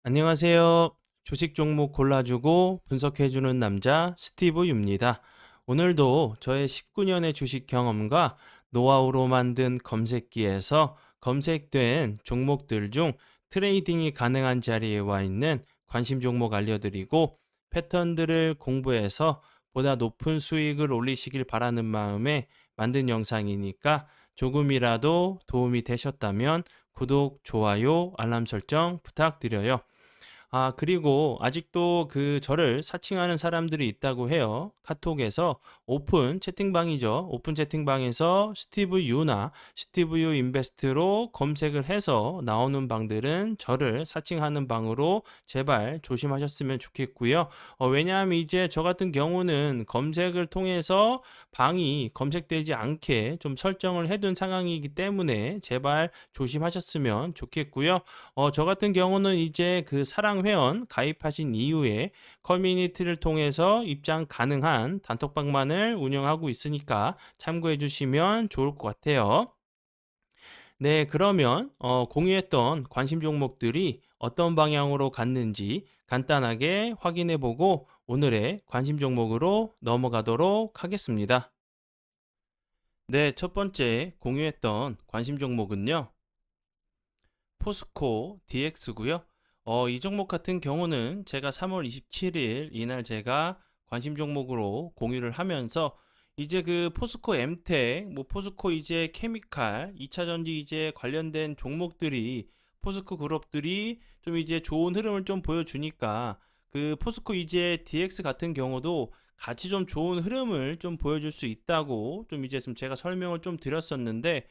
안녕하세요. 주식 종목 골라주고 분석해주는 남자 스티브 유입니다. 오늘도 저의 19년의 주식 경험과 노하우로 만든 검색기에서 검색된 종목들 중 트레이딩이 가능한 자리에 와 있는 관심 종목 알려드리고 패턴들을 공부해서 보다 높은 수익을 올리시길 바라는 마음에 만든 영상이니까 조금이라도 도움이 되셨다면 구독, 좋아요, 알람 설정 부탁드려요. 그리고 아직도 저를 사칭하는 사람들이 있다고 해요. 카톡에서 오픈 채팅방이죠. 오픈 채팅방에서 스티브 유나 스티브 유 인베스트로 검색을 해서 나오는 방들은 저를 사칭하는 방으로 제발 조심하셨으면 좋겠고요. 왜냐하면 이제 저 같은 경우는 검색을 통해서 방이 검색되지 않게 좀 설정을 해둔 상황이기 때문에 제발 조심하셨으면 좋겠고요. 저 같은 경우는 이제 사랑 회원 가입하신 이후에 커뮤니티를 통해서 입장 가능한 단톡방만을 운영하고 있으니까 참고해 주시면 좋을 것 같아요. 네, 그러면 공유했던 관심 종목들이 어떤 방향으로 갔는지 간단하게 확인해 보고 오늘의 관심 종목으로 넘어가도록 하겠습니다. 네, 첫 번째 공유했던 관심 종목은요. 포스코 DX고요. 이 종목 같은 경우는 제가 3월 27일 이날 제가 관심 종목으로 공유를 하면서 이제 포스코 엠텍, 뭐 포스코 이제 케미칼, 2차 전지 이제 관련된 종목들이 포스코 그룹들이 좀 이제 좋은 흐름을 좀 보여주니까 포스코 이제 DX 같은 경우도 같이 좀 좋은 흐름을 좀 보여줄 수 있다고 좀 이제 좀 제가 설명을 좀 드렸었는데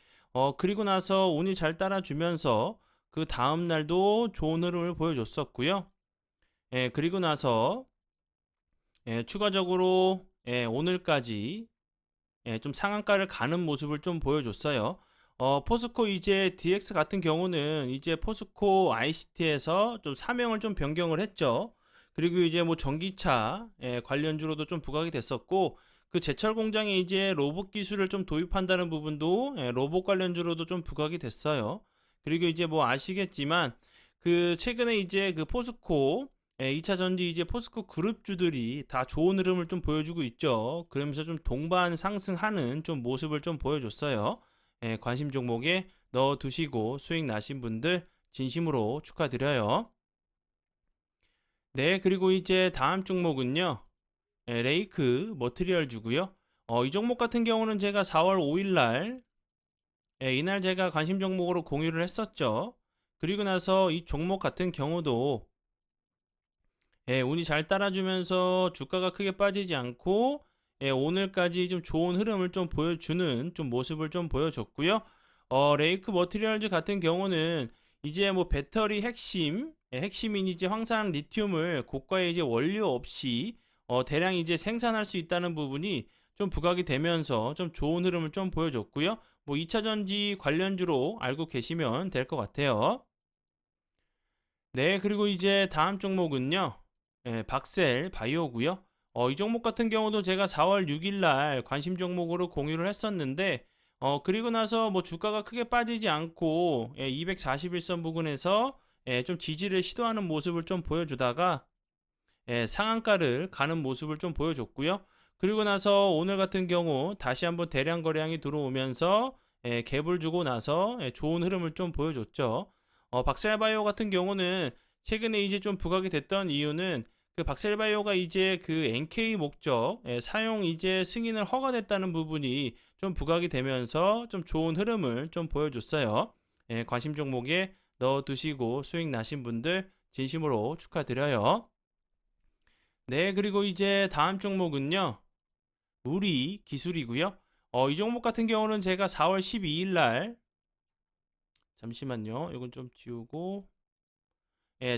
그리고 나서 운이 잘 따라주면서 그 다음 날도 좋은 흐름을 보여줬었고요. 그리고 나서 추가적으로 오늘까지 좀 상한가를 가는 모습을 좀 보여줬어요. 포스코 이제 DX 같은 경우는 이제 포스코 ICT에서 좀 사명을 좀 변경을 했죠. 그리고 이제 뭐 전기차 관련주로도 좀 부각이 됐었고 그 제철 공장에 이제 로봇 기술을 좀 도입한다는 부분도 로봇 관련주로도 좀 부각이 됐어요. 그리고 이제 뭐 아시겠지만 최근에 이제 포스코 2차 전지 이제 포스코 그룹주들이 다 좋은 흐름을 좀 보여주고 있죠. 그러면서 좀 동반 상승하는 좀 모습을 좀 보여줬어요. 관심 종목에 넣어 두시고 수익 나신 분들 진심으로 축하드려요. 네, 그리고 이제 다음 종목은요. 레이크 머티리얼 주고요. 이 종목 같은 경우는 제가 4월 5일 날 이날 제가 관심 종목으로 공유를 했었죠. 그리고 나서 이 종목 같은 경우도 운이 잘 따라주면서 주가가 크게 빠지지 않고 오늘까지 좀 좋은 흐름을 좀 보여주는 좀 모습을 좀 보여줬고요. 레이크 머티리얼즈 같은 경우는 이제 뭐 배터리 핵심인 이제 황산 리튬을 고가의 이제 원료 없이 대량 이제 생산할 수 있다는 부분이 좀 부각이 되면서 좀 좋은 흐름을 좀 보여줬고요. 뭐 2차 전지 관련주로 알고 계시면 될 것 같아요. 네, 그리고 이제 다음 종목은요. 박셀 바이오고요. 이 종목 같은 경우도 제가 4월 6일 날 관심 종목으로 공유를 했었는데 그리고 나서 뭐 주가가 크게 빠지지 않고 241선 부근에서 좀 지지를 시도하는 모습을 좀 보여주다가 상한가를 가는 모습을 좀 보여줬고요. 그리고 나서 오늘 같은 경우 다시 한번 대량 거래량이 들어오면서 갭을 주고 나서 좋은 흐름을 좀 보여줬죠. 박셀바이오 같은 경우는 최근에 이제 좀 부각이 됐던 이유는 박셀바이오가 이제 NK 목적 사용 이제 승인을 허가됐다는 부분이 좀 부각이 되면서 좀 좋은 흐름을 좀 보여줬어요. 관심 종목에 넣어 두시고 수익 나신 분들 진심으로 축하드려요. 네, 그리고 이제 다음 종목은요. 우리 기술이고요. 이 종목 같은 경우는 제가 4월 12일 날 잠시만요. 이건 좀 지우고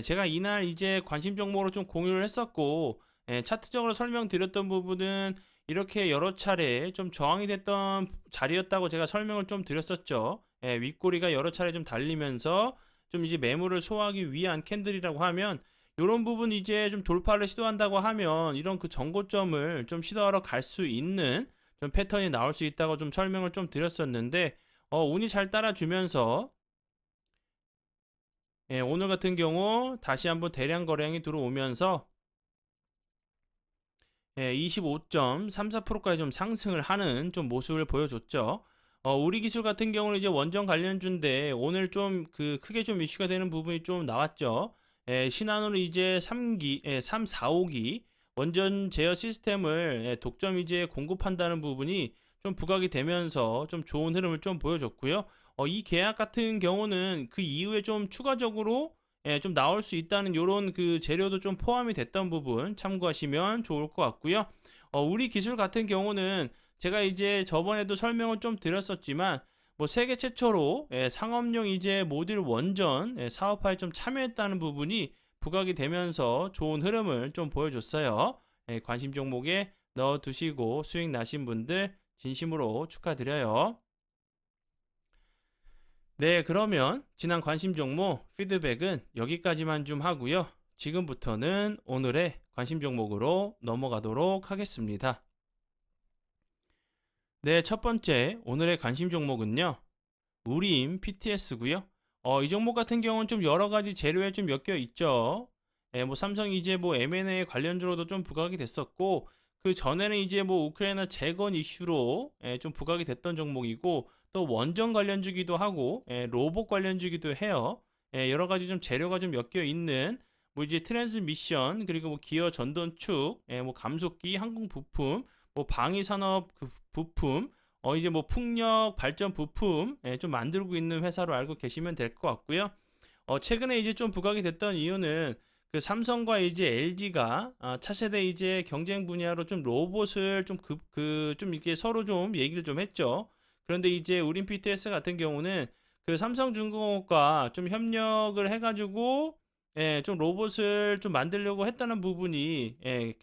제가 이날 이제 관심 종목으로 좀 공유를 했었고 차트적으로 설명드렸던 부분은 이렇게 여러 차례 좀 저항이 됐던 자리였다고 제가 설명을 좀 드렸었죠. 윗꼬리가 여러 차례 좀 달리면서 좀 이제 매물을 소화하기 위한 캔들이라고 하면 이런 부분 이제 좀 돌파를 시도한다고 하면 이런 정고점을 좀 시도하러 갈 수 있는 좀 패턴이 나올 수 있다고 좀 설명을 좀 드렸었는데 운이 잘 따라주면서 오늘 같은 경우 다시 한번 대량 거래량이 들어오면서 25.34%까지 좀 상승을 하는 좀 모습을 보여줬죠. 우리 기술 같은 경우는 이제 원전 관련주인데 오늘 좀 크게 좀 이슈가 되는 부분이 좀 나왔죠. 신한으로 이제 3, 4, 5기 원전 제어 시스템을 독점 이제 공급한다는 부분이 좀 부각이 되면서 좀 좋은 흐름을 좀 보여줬고요. 이 계약 같은 경우는 그 이후에 좀 추가적으로 좀 나올 수 있다는 요런 재료도 좀 포함이 됐던 부분 참고하시면 좋을 것 같고요. 우리 기술 같은 경우는 제가 이제 저번에도 설명을 좀 드렸었지만 뭐 세계 최초로 상업용 이제 모듈 원전 사업화에 좀 참여했다는 부분이 부각이 되면서 좋은 흐름을 좀 보여줬어요. 관심 종목에 넣어 두시고 수익 나신 분들 진심으로 축하드려요. 네, 그러면 지난 관심 종목 피드백은 여기까지만 좀 하고요. 지금부터는 오늘의 관심 종목으로 넘어가도록 하겠습니다. 네, 첫 번째 오늘의 관심 종목은요. 우림 PTS고요. 이 종목 같은 경우는 좀 여러 가지 재료에 좀 엮여 있죠. 뭐 삼성이 이제 뭐 M&A 관련주로도 좀 부각이 됐었고 그 전에는 이제 뭐 우크라이나 재건 이슈로 좀 부각이 됐던 종목이고 또 원전 관련주기도 하고 로봇 관련주기도 해요. 여러 가지 좀 재료가 좀 엮여 있는 뭐 이제 트랜스미션 그리고 뭐 기어 전동축, 뭐 감속기, 항공 부품, 뭐 방위 산업 부품, 이제 뭐 풍력 발전 부품 좀 만들고 있는 회사로 알고 계시면 될 것 같고요. 최근에 이제 좀 부각이 됐던 이유는 그 삼성과 이제 LG가 차세대 이제 경쟁 분야로 좀 로봇을 좀 이렇게 서로 좀 얘기를 좀 했죠. 그런데 이제 우린 PTS 같은 경우는 그 삼성중공업과 좀 협력을 해가지고 좀 로봇을 좀 만들려고 했다는 부분이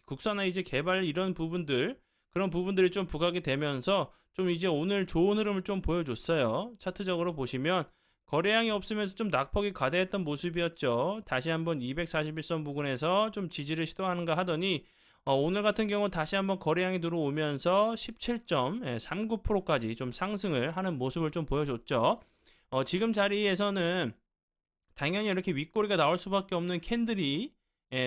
국산화 이제 개발 이런 부분들 그런 부분들이 좀 부각이 되면서 좀 이제 오늘 좋은 흐름을 좀 보여줬어요. 차트적으로 보시면 거래량이 없으면서 좀 낙폭이 과대했던 모습이었죠. 다시 한번 241선 부근에서 좀 지지를 시도하는가 하더니 오늘 같은 경우 다시 한번 거래량이 들어오면서 17.39%까지 좀 상승을 하는 모습을 좀 보여줬죠. 지금 자리에서는 당연히 이렇게 윗꼬리가 나올 수밖에 없는 캔들이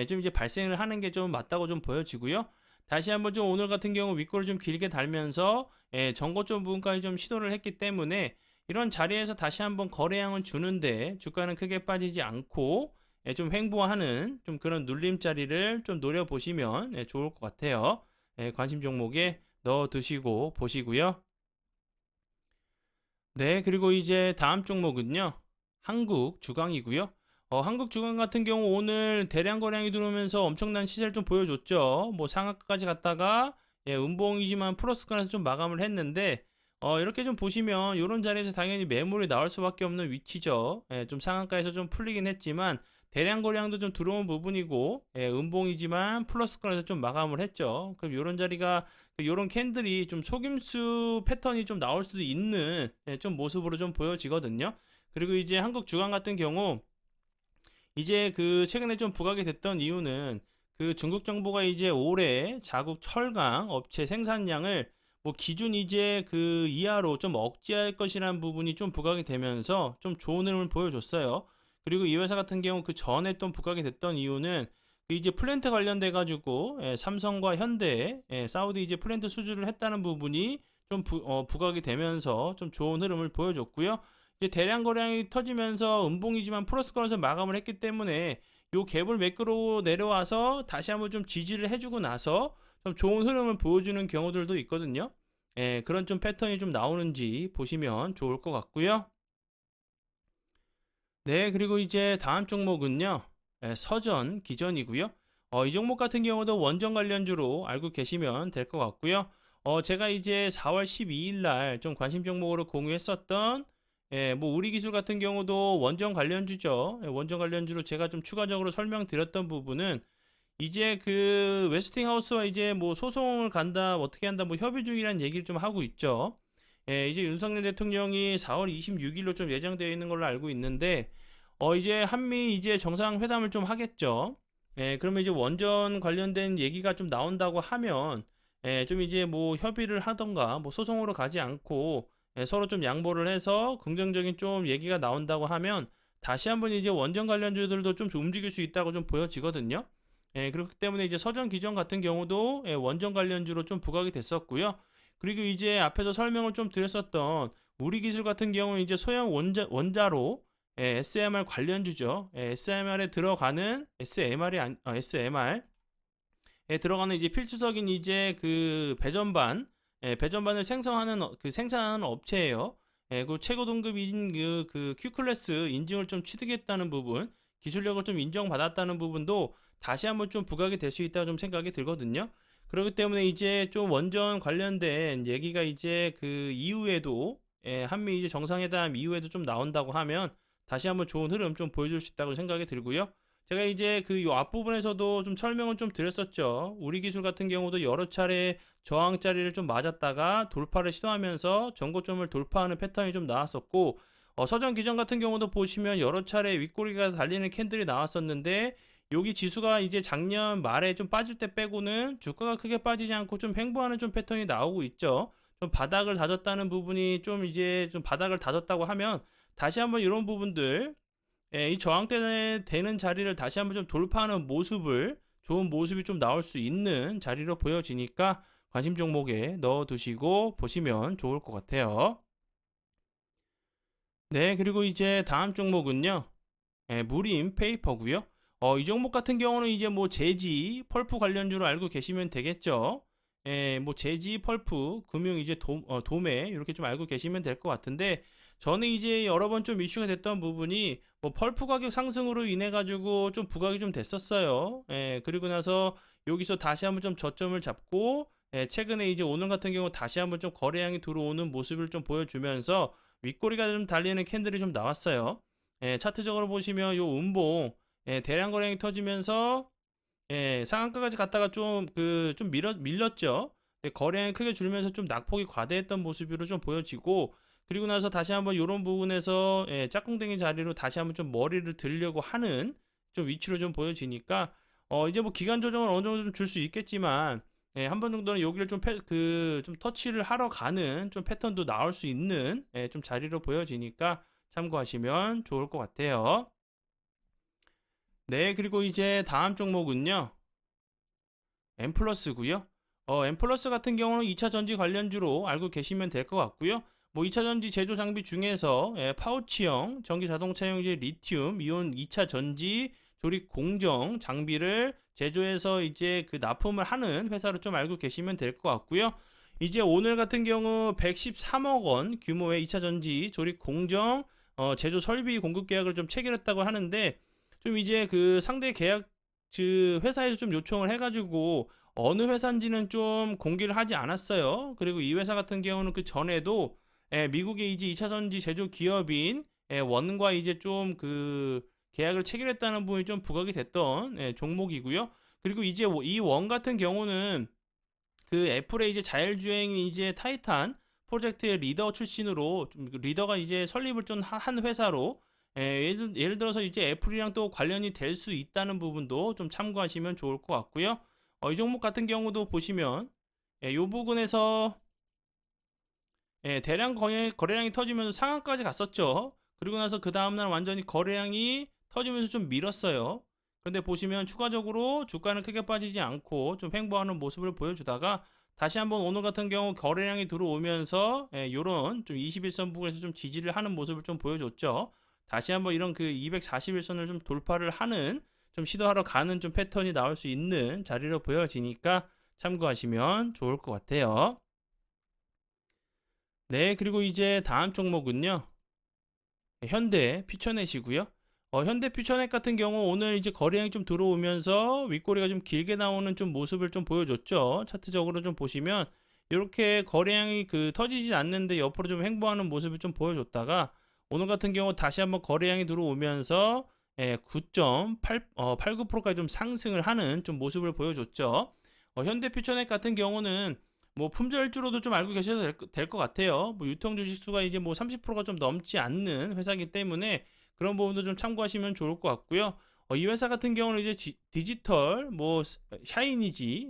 좀 이제 발생을 하는 게 좀 맞다고 좀 보여지고요. 다시 한번 좀 오늘 같은 경우 윗꼬리 좀 길게 달면서 전고점 부분까지 좀 시도를 했기 때문에 이런 자리에서 다시 한번 거래량을 주는데 주가는 크게 빠지지 않고 좀 횡보하는 좀 그런 눌림자리를 좀 노려보시면 좋을 것 같아요. 관심 종목에 넣어 두시고 보시고요. 네, 그리고 이제 다음 종목은요. 한국 주강이고요. 한국 주강 같은 경우 오늘 대량 거래량이 들어오면서 엄청난 시세를 좀 보여줬죠. 뭐 상한가까지 갔다가 음봉이지만 플러스권에서 좀 마감을 했는데 이렇게 좀 보시면 이런 자리에서 당연히 매물이 나올 수밖에 없는 위치죠. 좀 상한가에서 좀 풀리긴 했지만 대량 거래량도 좀 들어온 부분이고 음봉이지만 플러스권에서 좀 마감을 했죠. 그럼 이런 자리가 이런 캔들이 좀 속임수 패턴이 좀 나올 수도 있는 좀 모습으로 좀 보여지거든요. 그리고 이제 한국 주간 같은 경우 이제 최근에 좀 부각이 됐던 이유는 중국 정부가 이제 올해 자국 철강 업체 생산량을 뭐 기준 이제 이하로 좀 억제할 것이라는 부분이 좀 부각이 되면서 좀 좋은 흐름을 보여줬어요. 그리고 이 회사 같은 경우 그 전에 또 부각이 됐던 이유는 이제 플랜트 관련돼 가지고 삼성과 현대 사우디 이제 플랜트 수주를 했다는 부분이 좀 부각이 되면서 좀 좋은 흐름을 보여줬고요. 이제 대량 거래량이 터지면서 음봉이지만 플러스 거래에서 마감을 했기 때문에 요 갭을 매끄러 내려와서 다시 한번 좀 지지를 해주고 나서 좀 좋은 흐름을 보여주는 경우들도 있거든요. 그런 좀 패턴이 좀 나오는지 보시면 좋을 것 같고요. 네, 그리고 이제 다음 종목은요. 서전 기전이고요. 이 종목 같은 경우도 원전 관련주로 알고 계시면 될 것 같고요. 제가 이제 4월 12일 날 좀 관심 종목으로 공유했었던 뭐 우리 기술 같은 경우도 원전 관련주죠. 원전 관련주로 제가 좀 추가적으로 설명드렸던 부분은 이제 웨스팅하우스와 이제 뭐 소송을 간다, 어떻게 한다, 뭐 협의 중이라는 얘기를 좀 하고 있죠. 이제 윤석열 대통령이 4월 26일로 좀 예정되어 있는 걸로 알고 있는데, 이제 한미 이제 정상회담을 좀 하겠죠. 그러면 이제 원전 관련된 얘기가 좀 나온다고 하면, 좀 이제 뭐 협의를 하던가, 뭐 소송으로 가지 않고, 서로 좀 양보를 해서 긍정적인 좀 얘기가 나온다고 하면, 다시 한번 이제 원전 관련주들도 좀 움직일 수 있다고 좀 보여지거든요. 그렇기 때문에 이제 서전 기전 같은 경우도 원전 관련주로 좀 부각이 됐었고요. 그리고 이제 앞에서 설명을 좀 드렸었던 우리기술 같은 경우는 이제 소형 원자로 SMR 관련주죠. SMR에 들어가는 SMR에 들어가는 이제 필수적인 이제 그 배전반을 생산하는 업체예요. 그 최고 등급인 그 Q 클래스 인증을 좀 취득했다는 부분, 기술력을 좀 인정받았다는 부분도 다시 한번 좀 부각이 될 수 있다고 좀 생각이 들거든요. 그렇기 때문에 이제 좀 원전 관련된 얘기가 이제 그 이후에도 한미 이제 정상회담 이후에도 좀 나온다고 하면 다시 한번 좋은 흐름 좀 보여줄 수 있다고 생각이 들고요. 제가 이제 그 요 앞부분에서도 좀 설명을 좀 드렸었죠. 우리 기술 같은 경우도 여러 차례 저항 자리를 좀 맞았다가 돌파를 시도하면서 전고점을 돌파하는 패턴이 좀 나왔었고, 서전 기전 같은 경우도 보시면 여러 차례 윗꼬리가 달리는 캔들이 나왔었는데, 여기 지수가 이제 작년 말에 좀 빠질 때 빼고는 주가가 크게 빠지지 않고 좀 횡보하는 좀 패턴이 나오고 있죠. 좀 바닥을 다졌다는 부분이 좀 이제 좀 바닥을 다졌다고 하면 다시 한번 이런 부분들, 이 저항대 되는 자리를 다시 한번 좀 돌파하는 좋은 모습이 좀 나올 수 있는 자리로 보여지니까 관심 종목에 넣어 두시고 보시면 좋을 것 같아요. 네, 그리고 이제 다음 종목은요. 무림 페이퍼고요. 이 종목 같은 경우는 이제 뭐 제지, 펄프 관련주로 알고 계시면 되겠죠. 뭐 제지, 펄프, 금융 이제 도매 이렇게 좀 알고 계시면 될 것 같은데, 저는 이제 여러 번 좀 이슈가 됐던 부분이 뭐 펄프 가격 상승으로 인해 가지고 좀 부각이 좀 됐었어요. 그리고 나서 여기서 다시 한번 좀 저점을 잡고, 최근에 이제 오늘 같은 경우 다시 한번 좀 거래량이 들어오는 모습을 좀 보여주면서 윗꼬리가 좀 달리는 캔들이 좀 나왔어요. 차트적으로 보시면 요 음봉 대량 거래량이 터지면서 상한가까지 갔다가 좀 밀렸죠. 거래량이 크게 줄면서 좀 낙폭이 과대했던 모습으로 좀 보여지고, 그리고 나서 다시 한번 이런 부분에서 짝꿍댕이 자리로 다시 한번 좀 머리를 들려고 하는 좀 위치로 좀 보여지니까, 이제 뭐 기간 조정을 어느 정도 좀 줄 수 있겠지만, 한 번 정도는 여기를 좀 터치를 하러 가는 좀 패턴도 나올 수 있는 좀 자리로 보여지니까 참고하시면 좋을 것 같아요. 네, 그리고 이제 다음 종목은요. 엠플러스고요. 엠플러스 같은 경우는 2차 전지 관련주로 알고 계시면 될 것 같고요. 뭐 2차 전지 제조 장비 중에서 파우치형 전기 자동차용 이제 리튬 이온 2차 전지 조립 공정 장비를 제조해서 이제 그 납품을 하는 회사로 좀 알고 계시면 될 것 같고요. 이제 오늘 같은 경우 113억 원 규모의 2차 전지 조립 공정 제조 설비 공급 계약을 좀 체결했다고 하는데, 좀 이제 그 상대 계약 그 회사에서 좀 요청을 해가지고 어느 회사인지는 좀 공개를 하지 않았어요. 그리고 이 회사 같은 경우는 그 전에도 미국의 이제 2차 전지 제조 기업인 원과 이제 좀 그 계약을 체결했다는 부분이 좀 부각이 됐던 종목이고요. 그리고 이제 이 원 같은 경우는 그 애플의 이제 자율주행 이제 타이탄 프로젝트의 리더 출신으로 좀 리더가 이제 설립을 좀 한 회사로, 예를 들어서 이제 애플이랑 또 관련이 될 수 있다는 부분도 좀 참고하시면 좋을 것 같고요. 이 종목 같은 경우도 보시면 이 부분에서 대량 거래량이 터지면서 상한까지 갔었죠. 그리고 나서 그 다음날 완전히 거래량이 터지면서 좀 밀었어요. 근데 보시면 추가적으로 주가는 크게 빠지지 않고 좀 횡보하는 모습을 보여주다가 다시 한번 오늘 같은 경우 거래량이 들어오면서 요런 좀 21선 부분에서 좀 지지를 하는 모습을 좀 보여줬죠. 다시 한번 이런 그 241선을 좀 돌파를 하는 좀 시도하러 가는 좀 패턴이 나올 수 있는 자리로 보여지니까 참고하시면 좋을 것 같아요. 네, 그리고 이제 다음 종목은요. 현대 퓨처넷이고요. 현대 퓨처넷 같은 경우 오늘 이제 거래량이 좀 들어오면서 윗꼬리가 좀 길게 나오는 좀 모습을 좀 보여줬죠. 차트적으로 좀 보시면 이렇게 거래량이 그 터지지 않는데 옆으로 좀 횡보하는 모습을 좀 보여줬다가 오늘 같은 경우 다시 한번 거래량이 들어오면서 9.89%까지 좀 상승을 하는 좀 모습을 보여줬죠. 현대 퓨처넷 같은 경우는 뭐 품절주로도 좀 알고 계셔도 될 것 같아요. 뭐 유통 주식수가 이제 뭐 30%가 좀 넘지 않는 회사이기 때문에 그런 부분도 좀 참고하시면 좋을 것 같고요. 이 회사 같은 경우는 이제 디지털 뭐 사이니지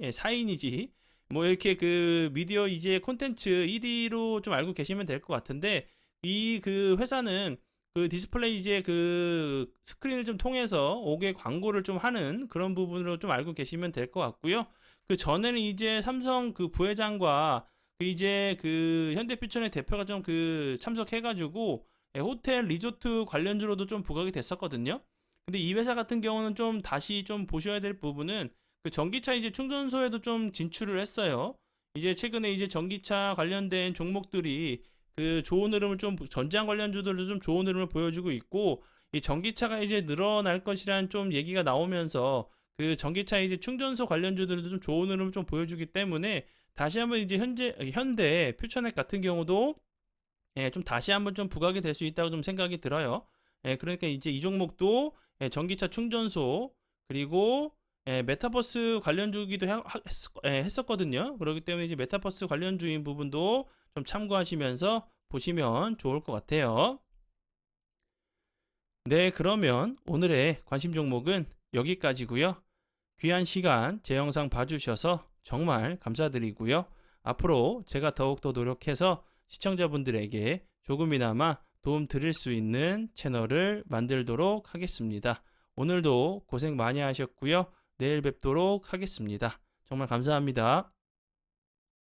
뭐 이렇게 그 미디어 이제 콘텐츠 1위로 좀 알고 계시면 될 것 같은데, 이 그 회사는 그 디스플레이 이제 그 스크린을 좀 통해서 5개 광고를 좀 하는 그런 부분으로 좀 알고 계시면 될 것 같고요. 그 전에는 이제 삼성 그 부회장과 그 이제 그 현대피처의 대표가 좀 그 참석해가지고 호텔 리조트 관련주로도 좀 부각이 됐었거든요. 근데 이 회사 같은 경우는 좀 다시 좀 보셔야 될 부분은 그 전기차 이제 충전소에도 좀 진출을 했어요. 이제 최근에 이제 전기차 관련된 종목들이 그 좋은 흐름을 좀 전장 관련주들도 좀 좋은 흐름을 보여주고 있고 이 전기차가 이제 늘어날 것이란 좀 얘기가 나오면서 그 전기차 이제 충전소 관련주들도 좀 좋은 흐름을 좀 보여주기 때문에 다시 한번 이제 현대 퓨처넥 같은 경우도 좀 다시 한번 좀 부각이 될 수 있다고 좀 생각이 들어요. 그러니까 이제 이 종목도 전기차 충전소 그리고 메타버스 관련주기도 했었거든요. 그렇기 때문에 이제 메타버스 관련주인 부분도 좀 참고하시면서 보시면 좋을 것 같아요. 네, 그러면 오늘의 관심 종목은 여기까지고요. 귀한 시간 제 영상 봐주셔서 정말 감사드리고요. 앞으로 제가 더욱더 노력해서 시청자분들에게 조금이나마 도움 드릴 수 있는 채널을 만들도록 하겠습니다. 오늘도 고생 많이 하셨고요. 내일 뵙도록 하겠습니다. 정말 감사합니다.